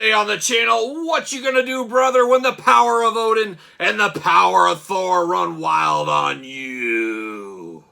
Hey, on the channel, what you gonna do, brother, when the power of Odin and the power of Thor run wild on you?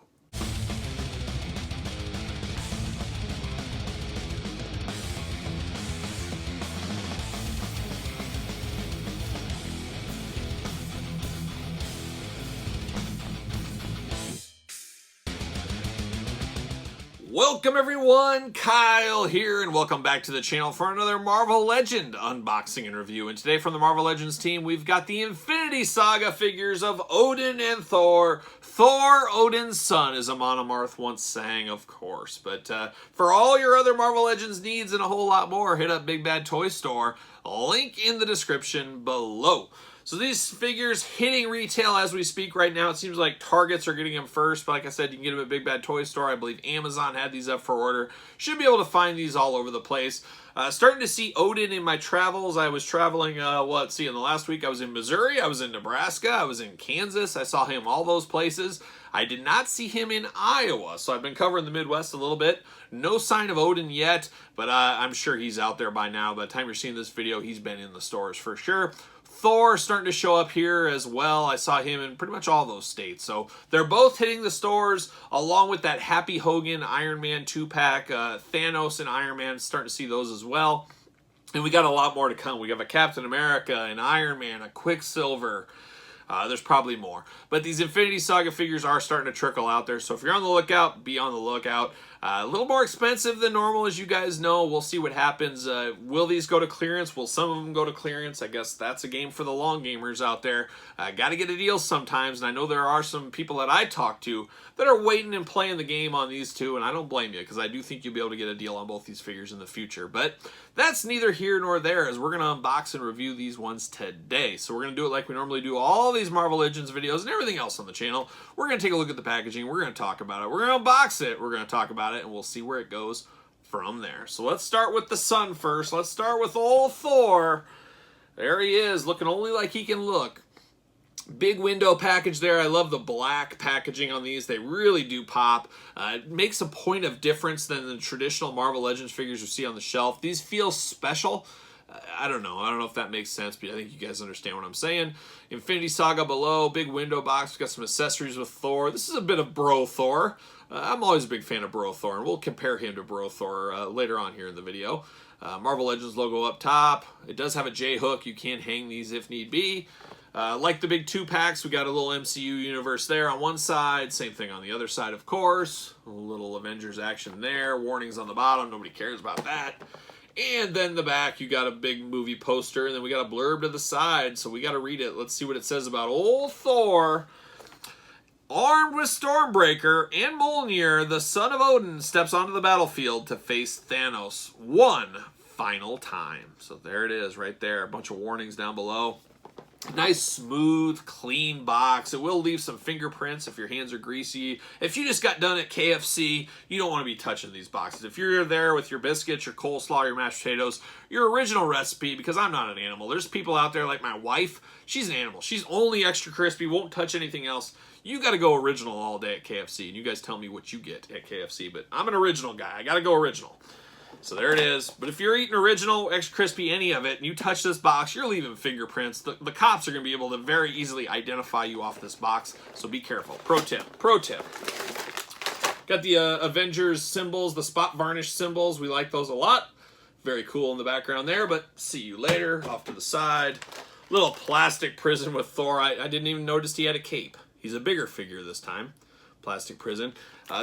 Welcome everyone, Kyle here, and welcome back to the channel for another Marvel Legend unboxing and review. And today from the Marvel Legends team, we've got the Infinity Saga figures of Odin and Thor. Thor, Odin's son, as a monomarth once sang, of course. But for all your other Marvel Legends needs and a whole lot more, hit up Big Bad Toy Store. Link in the description below. So these figures hitting retail as we speak right now. It seems like Targets are getting them first, but like I said, you can get them at Big Bad Toy Store. I believe Amazon had these up for order. Should be able to find these all over the place. Starting to see Odin in my travels. I was traveling, in the last week I was in Missouri, I was in Nebraska, I was in Kansas. I saw him all those places. I did not see him in Iowa, so I've been covering the Midwest a little bit. No sign of Odin yet, but I'm sure he's out there by now. By the time you're seeing this video, he's been in the stores for sure. Thor starting to show up here as well. I saw him in pretty much all those states. So they're both hitting the stores along with that Happy Hogan Iron Man 2-pack. Thanos and Iron Man, starting to see those as well. And we got a lot more to come. We have a Captain America, an Iron Man, a Quicksilver. There's probably more. But these Infinity Saga figures are starting to trickle out there. So if you're on the lookout, be on the lookout. A little more expensive than normal, as you guys know. We'll see what happens. Will these go to clearance? Will some of them go to clearance? I guess that's a game for the long gamers out there. Got to get a deal sometimes. And I know there are some people that I talk to that are waiting and playing the game on these two. And I don't blame you, because I do think you'll be able to get a deal on both these figures in the future. But that's neither here nor there, as we're going to unbox and review these ones today. So we're going to do it like we normally do all these Marvel Legends videos and everything else on the channel. We're going to take a look at the packaging. We're going to talk about it. We're going to unbox it. We're going to talk about it, and we'll see where it goes from there. So let's start with the son first. Let's start with old Thor. There he is, looking only like he can look. Big window package there. I love the black packaging on these. They really do pop. It makes a point of difference than the traditional Marvel Legends figures you see on the shelf. These feel special. I don't know. I don't know if that makes sense, but I think you guys understand what I'm saying. Infinity Saga below, big window box. We've got some accessories with Thor. This is a bit of Bro Thor. I'm always a big fan of Bro Thor, and we'll compare him to Bro Thor later on here in the video. Marvel Legends logo up top. It does have a J-hook. You can hang these if need be. Like the big 2-packs, we got a little MCU universe there on one side. Same thing on the other side, of course. A little Avengers action there. Warnings on the bottom. Nobody cares about that. And then the back, you got a big movie poster, and then we got a blurb to the side, so we got to read it. Let's see what it says about old Thor. Armed with Stormbreaker and Mjolnir, the son of Odin steps onto the battlefield to face Thanos one final time. So there it is right there. A bunch of warnings down below. Nice, smooth, clean box. It will leave some fingerprints if your hands are greasy. If you just got done at KFC, you don't want to be touching these boxes. If you're there with your biscuits, your coleslaw, your mashed potatoes, your original recipe, because I'm not an animal. There's people out there like my wife. She's an animal. She's only extra crispy, won't touch anything else. You got to go original all day at KFC, and you guys tell me what you get at KFC, but I'm an original guy. I got to go original. So there it is. But if you're eating original, extra crispy, any of it, and you touch this box, you're leaving fingerprints. The cops are going to be able to very easily identify you off this box, so be careful. Pro tip. Pro tip. Got the Avengers symbols, the spot varnish symbols. We like those a lot. Very cool in the background there, but see you later. Off to the side. Little plastic prison with Thor. I didn't even notice he had a cape. He's a bigger figure this time. Plastic prison.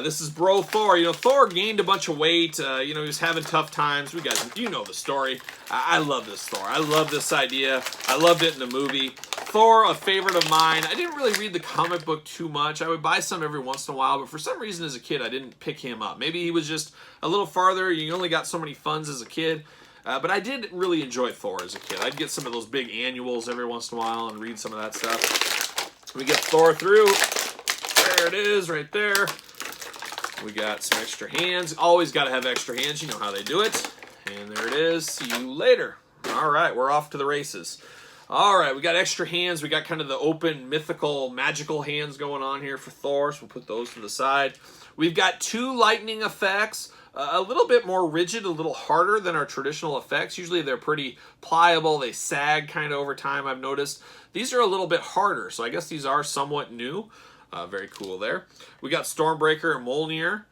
This is Bro Thor. You know, Thor gained a bunch of weight. He was having tough times. You know the story. I love this Thor. I love this idea. I loved it in the movie. Thor, a favorite of mine. I didn't really read the comic book too much. I would buy some every once in a while, but for some reason as a kid, I didn't pick him up. Maybe he was just a little farther. You only got so many funds as a kid. But I did really enjoy Thor as a kid. I'd get some of those big annuals every once in a while and read some of that stuff. We get Thor through. There it is, right there. We got some extra hands. Always got to have extra hands. You know how they do it. And there it is. See you later. All right, we're off to the races. All right, we got extra hands. We got kind of the open, mythical, magical hands going on here for Thor. So we'll put those to the side. We've got two lightning effects. a little bit more rigid, a little harder than our traditional effects. Usually they're pretty pliable. They sag kind of over time, I've noticed. These are a little bit harder, so I guess these are somewhat new. Very cool there. We got Stormbreaker and Mjolnir.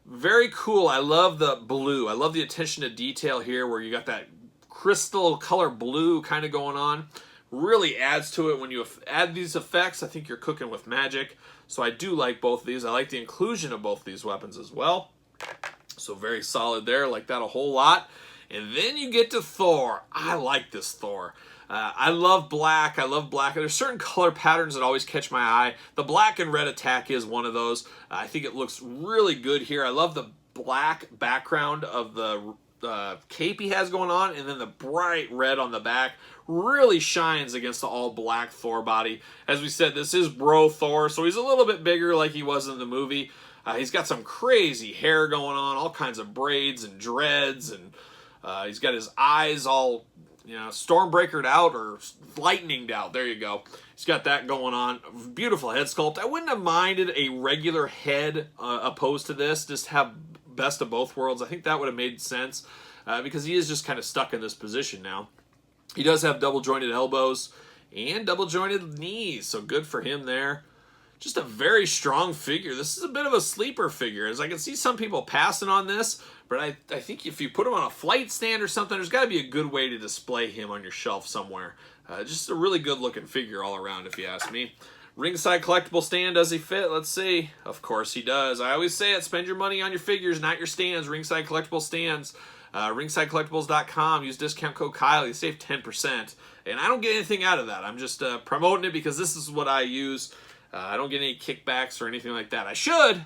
Very cool. I love the blue. I love the attention to detail here where you got that crystal color blue kind of going on. Really adds to it when you add these effects. I think you're cooking with magic. So I do like both of these. I like the inclusion of both these weapons as well. So very solid there. Like that a whole lot. And then you get to Thor. I like this Thor. I love black. I love black. There's certain color patterns that always catch my eye. The black and red attack is one of those. I think it looks really good here. I love the black background of the cape he has going on, and then the bright red on the back really shines against the all black Thor body. As we said, this is Bro Thor, so he's a little bit bigger like he was in the movie. He's got some crazy hair going on, all kinds of braids and dreads, and he's got his eyes all, you know, Stormbreakered out or lightninged out. There you go. He's got that going on. Beautiful head sculpt. I wouldn't have minded a regular head opposed to this. Just have best of both worlds. I think that would have made sense because he is just kind of stuck in this position now. He does have double jointed elbows and double jointed knees, so good for him there. Just a very strong figure. This is a bit of a sleeper figure, as I can see some people passing on this, but I think if you put him on a flight stand or something, there's got to be a good way to display him on your shelf somewhere. Just a really good looking figure all around, if you ask me. Ringside collectible stand, does he fit? Let's see. Of course he does. I always say it, spend your money on your figures, not your stands. Ringside collectible stands. Ringsidecollectibles.com. Use discount code Kyle. You save 10%. And I don't get anything out of that. I'm just promoting it because this is what I use. I don't get any kickbacks or anything like that. I should,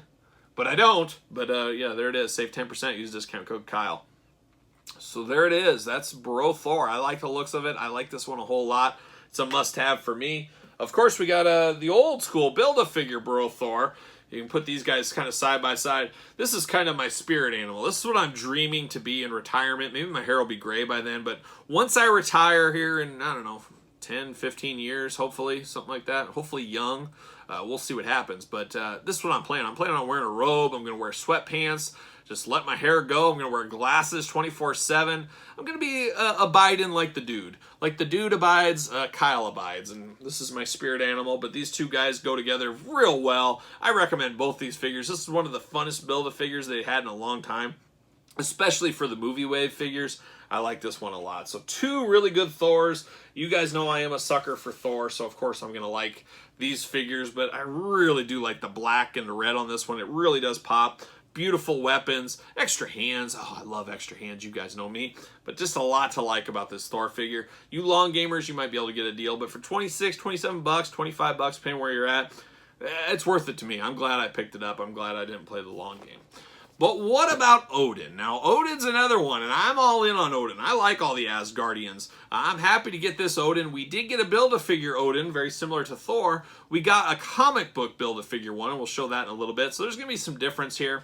but I don't. But yeah, there it is. Save 10%. Use discount code Kyle. So there it is. That's Bro Thor. I like the looks of it. I like this one a whole lot. It's a must-have for me. Of course, we got the old school Build-A-Figure Bro Thor. You can put these guys kind of side by side. This is kind of my spirit animal. This is what I'm dreaming to be in retirement. Maybe my hair will be gray by then, but once I retire here in, I don't know, 10, 15 years, hopefully, something like that. Hopefully young. We'll see what happens, but this is what I'm planning. I'm planning on wearing a robe. I'm going to wear sweatpants. Just let my hair go. I'm going to wear glasses 24/7. I'm going to be abiding like the dude. Like the dude abides, Kyle abides. And this is my spirit animal, but these two guys go together real well. I recommend both these figures. This is one of the funnest Build-A-Figures they had in a long time, especially for the movie wave figures. I like this one a lot. So two really good Thors. You guys know I am a sucker for Thor, so of course I'm going to like these figures, but I really do like the black and the red on this one. It really does pop. Beautiful weapons, extra hands. Oh, I love extra hands. You guys know me. But just a lot to like about this Thor figure. You long gamers, you might be able to get a deal. But for 26, 27 bucks, 25 bucks, depending where you're at, it's worth it to me. I'm glad I picked it up. I'm glad I didn't play the long game. But what about Odin? Now, Odin's another one, and I'm all in on Odin. I like all the Asgardians. I'm happy to get this Odin. We did get a Build-A-Figure Odin, very similar to Thor. We got a comic book Build-A-Figure one, and we'll show that in a little bit. So there's going to be some difference here.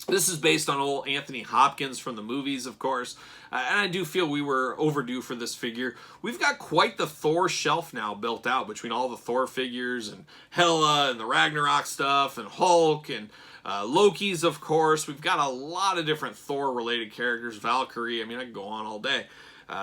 This is based on old Anthony Hopkins from the movies, of course, and I do feel we were overdue for this figure. We've got quite the Thor shelf now built out between all the Thor figures and Hela and the Ragnarok stuff and Hulk and Loki's, of course. We've got a lot of different Thor-related characters, Valkyrie. I mean, I can go on all day.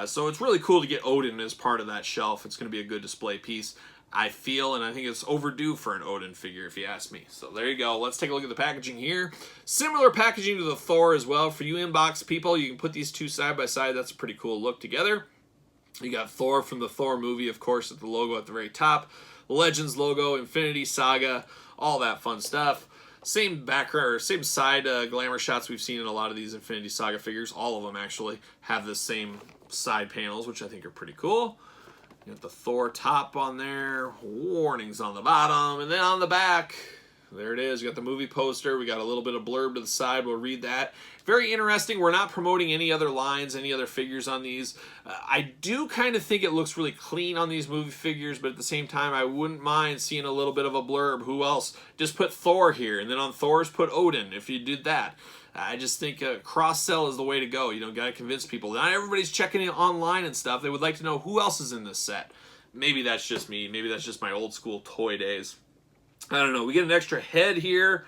So it's really cool to get Odin as part of that shelf. It's going to be a good display piece, I feel, and I think it's overdue for an Odin figure, if you ask me. So there you go. Let's take a look at the packaging here. Similar packaging to the Thor as well. For you inbox people, you can put these two side by side. That's a pretty cool look together. You got Thor from the Thor movie, of course, at the logo at the very top. Legends logo, Infinity Saga, all that fun stuff. Same background, or same side glamour shots we've seen in a lot of these Infinity Saga figures. All of them actually have the same side panels, which I think are pretty cool. You got the Thor top on there, warnings on the bottom, and then on the back, there it is. You got the movie poster. We got a little bit of blurb to the side. We'll read that. Very interesting. We're not promoting any other lines, any other figures on these. I do kind of think it looks really clean on these movie figures, but at the same time, I wouldn't mind seeing a little bit of a blurb. Who else? Just put Thor here, and then on Thor's, put Odin, if you did that. I just think cross-sell is the way to go. You know, got to convince people. Not everybody's checking it online and stuff. They would like to know who else is in this set. Maybe that's just me. Maybe that's just my old school toy days. I don't know. We get an extra head here.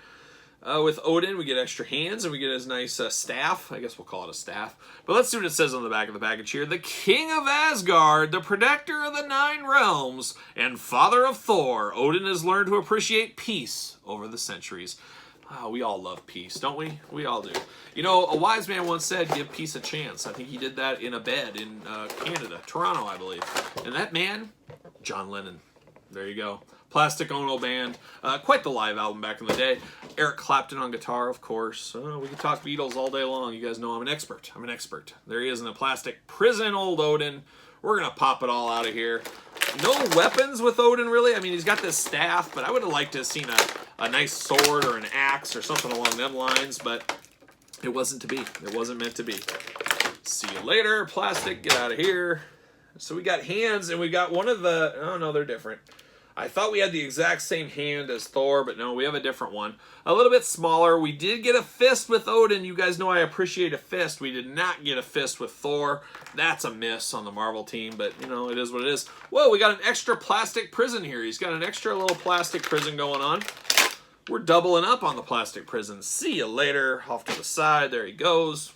With Odin, we get extra hands and we get his nice staff. I guess we'll call it a staff. But let's see what it says on the back of the package here. The King of Asgard, the protector of the 9 realms, and father of Thor, Odin has learned to appreciate peace over the centuries. Oh, we all love peace, don't we? We all do. You know, a wise man once said, give peace a chance. I think he did that in a bed in Canada, Toronto, I believe. And that man, John Lennon. There you go. Plastic Ono Band. Quite the live album back in the day. Eric Clapton on guitar, of course. We can talk Beatles all day long. You guys know I'm an expert. I'm an expert. There he is in the plastic prison, old Odin. We're going to pop it all out of here. No weapons with Odin, really. I mean, he's got this staff, but I would have liked to have seen a nice sword or an axe or something along them lines, but it wasn't to be. It wasn't meant to be. See you later, plastic. Get out of here. So we got hands, and we got one of the... Oh, no, they're different. I thought we had the exact same hand as Thor, but no, we have a different one. A little bit smaller. We did get a fist with Odin. You guys know I appreciate a fist. We did not get a fist with Thor. That's a miss on the Marvel team, but, you know, it is what it is. Whoa, we got an extra plastic prison here. He's got an extra little plastic prison going on. We're doubling up on the plastic prison. See you later. Off to the side. There he goes.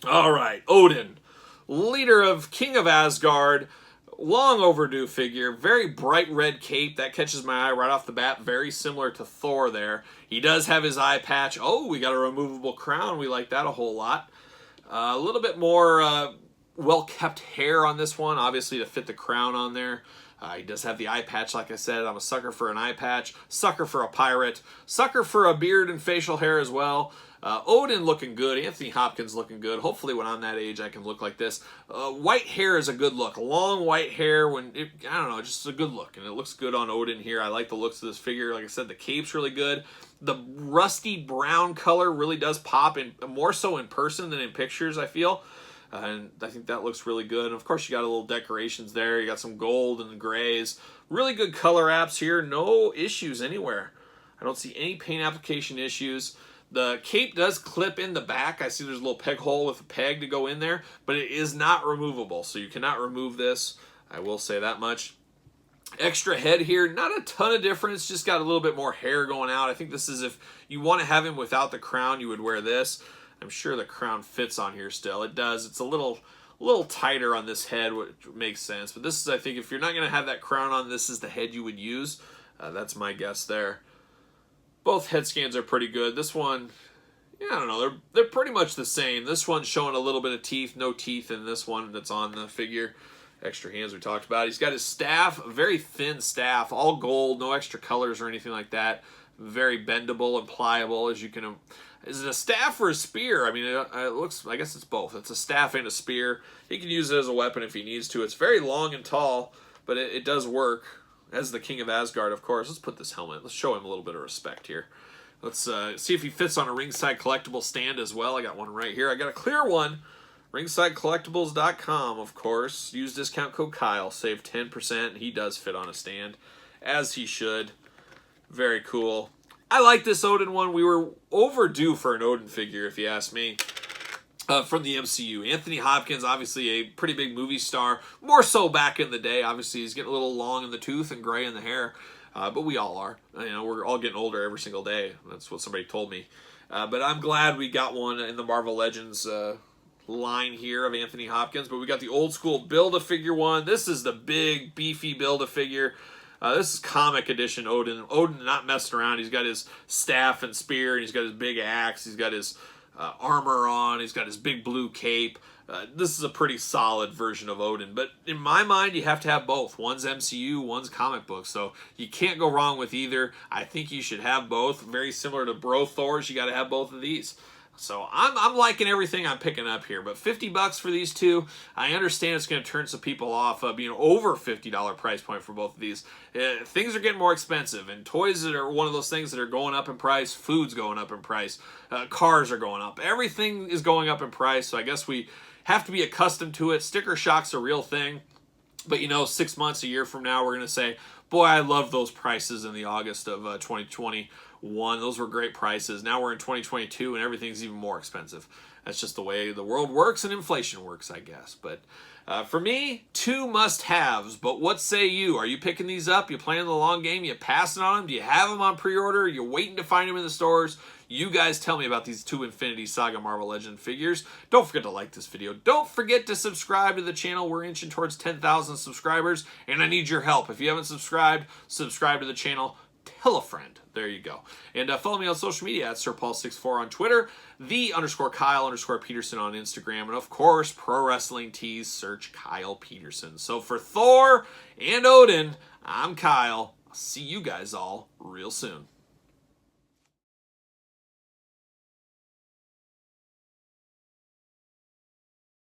All right, Odin, leader of King of Asgard. Long overdue figure, very bright red cape. That catches my eye right off the bat. Very similar to Thor there. He does have his eye patch. Oh, we got a removable crown. We like that a whole lot. A little bit more well-kept hair on this one, obviously to fit the crown on there. He does have the eye patch, like I said. I'm a sucker for an eye patch, sucker for a pirate, sucker for a beard and facial hair as well. Odin looking good. Anthony Hopkins looking good. Hopefully when I'm that age, I can look like this. White hair is a good look. Long white hair, I don't know, just a good look. And it looks good on Odin here. I like the looks of this figure. Like I said, the cape's really good. The rusty brown color really does pop, more so in person than in pictures, I feel. And I think that looks really good. And of course, you got a little decorations there. You got some gold and grays. Really good color apps here. No issues anywhere. I don't see any paint application issues. The cape does clip in the back. I see there's a little peg hole with a peg to go in there, but it is not removable, so you cannot remove this. I will say that much. Extra head here, not a ton of difference, just got a little bit more hair going out. I think this is, if you want to have him without the crown, you would wear this. I'm sure the crown fits on here still. It does. It's a little tighter on this head, which makes sense. But this is, I think, if you're not going to have that crown on, this is the head you would use. That's my guess there. Both head scans are pretty good. This one, yeah, I don't know. They're pretty much the same. This one's showing a little bit of teeth. No teeth in this one that's on the figure. Extra hands we talked about. He's got his staff, a very thin staff, all gold, no extra colors or anything like that. Very bendable and pliable, as you can... Is it a staff or a spear? I mean, it looks... I guess it's both. It's a staff and a spear. He can use it as a weapon if he needs to. It's very long and tall, but it does work. As the King of Asgard, of course. Let's put this helmet. Let's show him a little bit of respect here. Let's see if he fits on a ringside collectible stand as well. I got one right here. I got a clear one. Ringsidecollectibles.com, of course. Use discount code Kyle. Save 10%. He does fit on a stand, as he should. Very cool. I like this Odin one. We were overdue for an Odin figure, if you ask me. From the MCU. Anthony Hopkins, obviously a pretty big movie star. More so back in the day. Obviously, he's getting a little long in the tooth and gray in the hair. But we all are. You know, we're all getting older every single day. That's what somebody told me. But I'm glad we got one in the Marvel Legends line here of Anthony Hopkins. But we got the old school Build-A-Figure one. This is the big, beefy Build-A-Figure. This is comic edition Odin. Odin not messing around. He's got his staff and spear, and he's got his big axe. He's got his armor on. He's got his big blue cape. This is a pretty solid version of Odin. But in my mind, you have to have both. One's MCU, one's comic book. So you can't go wrong with either. I think you should have both. Very similar to Bro Thors, you got to have both of these. So I'm liking everything I'm picking up here. But $50 for these two, I understand it's going to turn some people off being over $50 price point for both of these. Things are getting more expensive, and toys are one of those things that are going up in price. Food's going up in price. Cars are going up. Everything is going up in price, so I guess we have to be accustomed to it. Sticker shock's a real thing. But, you know, 6 months, a year from now, we're going to say, boy, I love those prices in the August of 2020 one. Those were great prices. Now we're in 2022 and everything's even more expensive. That's just the way the world works and inflation works, I guess. But for me, 2 must-haves. But what say you? Are you picking these up? You playing the long game? You passing on them? Do you have them on pre-order? You're waiting to find them in the stores? You guys tell me about these 2 Infinity Saga Marvel Legend figures. Don't forget to like this video. Don't forget to subscribe to the channel. We're inching towards 10,000 subscribers, and I need your help. If you haven't subscribed, subscribe to the channel. Tell a friend. There you go. And follow me on social media at SirPaul64 on Twitter, _Kyle_Peterson on Instagram, and of course, Pro Wrestling Tees, search Kyle Peterson. So for Thor and Odin, I'm Kyle. I'll see you guys all real soon.